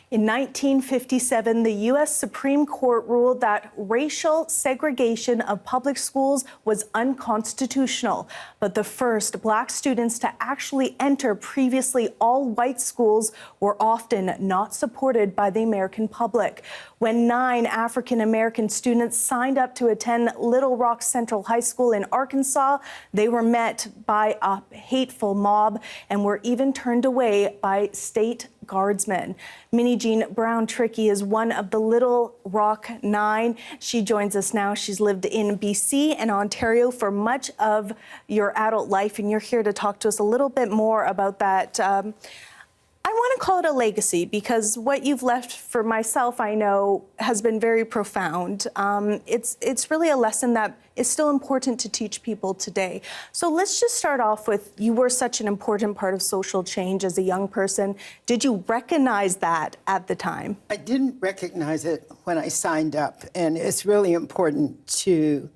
In 1957, the U.S. Supreme Court ruled that racial segregation of public schools was unconstitutional. But the first Black students to actually enter previously all-white schools were often not supported by the American public. When 9 African-American students signed up to attend Little Rock Central High School in Arkansas, they were met by a hateful mob and were even turned away by state guardsmen. Minnijean Brown-Trickey is one of the Little Rock 9. She joins us now. She's lived in BC and Ontario for much of your adult life, and you're here to talk to us a little bit more about that. I want to call it a legacy because what you've left for myself, I know, has been very profound. It's really a lesson that is still important to teach people today. So let's just start off with, you were such an important part of social change as a young person. Did you recognize that at the time? I didn't recognize it when I signed up, and it's really important to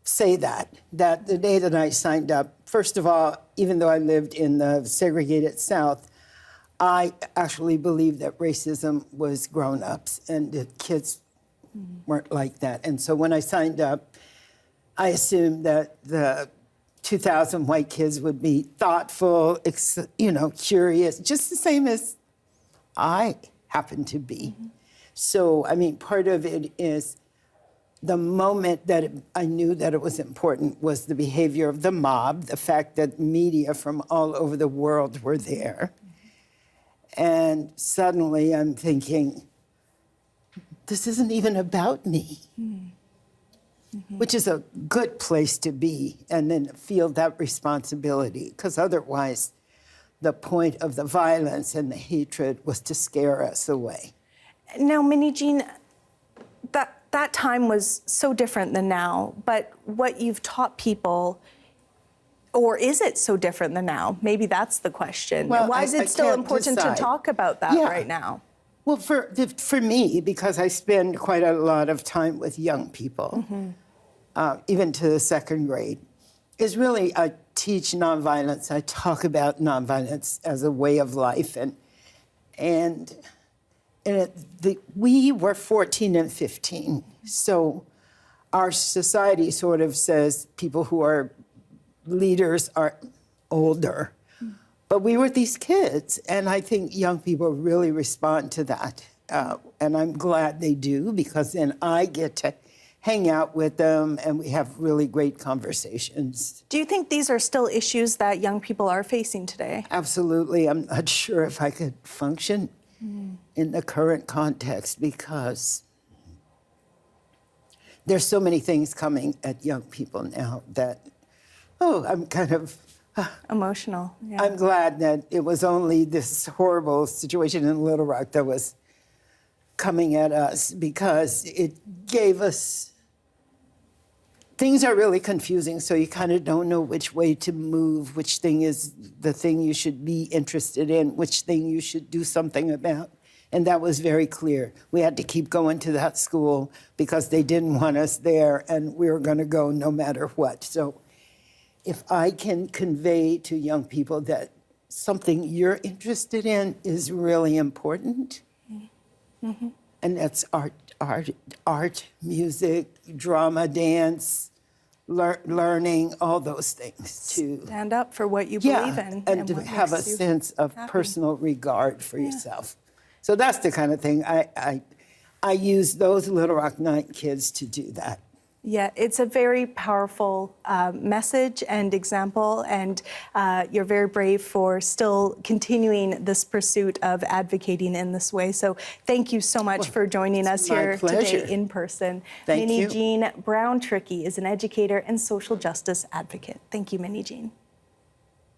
say that the day that I signed up, first of all, even though I lived in the segregated South, I actually believed that racism was grown-ups and the kids weren't like that. And so when I signed up, I assumed that the 2,000 white kids would be thoughtful, curious, just the same as I happen to be. So, I mean, part of it is the moment that I knew that it was important was the behavior of the mob, the fact that media from all over the world were there. And suddenly I'm thinking, this isn't even about me, which is a good place to be, and then feel that responsibility, because otherwise the point of the violence and the hatred was to scare us away. Now, Minnijean, that time was so different than now, but what you've taught people, or is it so different than now? Maybe that's the question. Well, why is it still important to talk about that right now? Well, for me, because I spend quite a lot of time with young people, even to the 2nd grade, is really I teach nonviolence. I talk about nonviolence as a way of life, we were 14 and 15, so our society sort of says people who are leaders are older, but we were these kids, and I think young people really respond to that, and I'm glad they do, because then I get to hang out with them and we have really great conversations. Do you think these are still issues that young people are facing today? Absolutely. I'm not sure if I could function in the current context, because there's so many things coming at young people now that I'm kind of emotional. Yeah. I'm glad that it was only this horrible situation in Little Rock that was coming at us, because it gave us, things are really confusing, so you kind of don't know which way to move, which thing is the thing you should be interested in, which thing you should do something about. And that was very clear. We had to keep going to that school because they didn't want us there, and we were going to go no matter what. So if I can convey to young people that something you're interested in is really important, and that's art, music, drama, dance, learning, all those things. To stand up for what you believe in. And to have a sense of personal regard for yourself. So that's the kind of thing I use those Little Rock 9 kids to do that. Yeah, it's a very powerful message and example, and you're very brave for still continuing this pursuit of advocating in this way. So thank you so much for joining us here today in person. Thank you. Minnijean Brown-Trickey is an educator and social justice advocate. Thank you, Minnijean.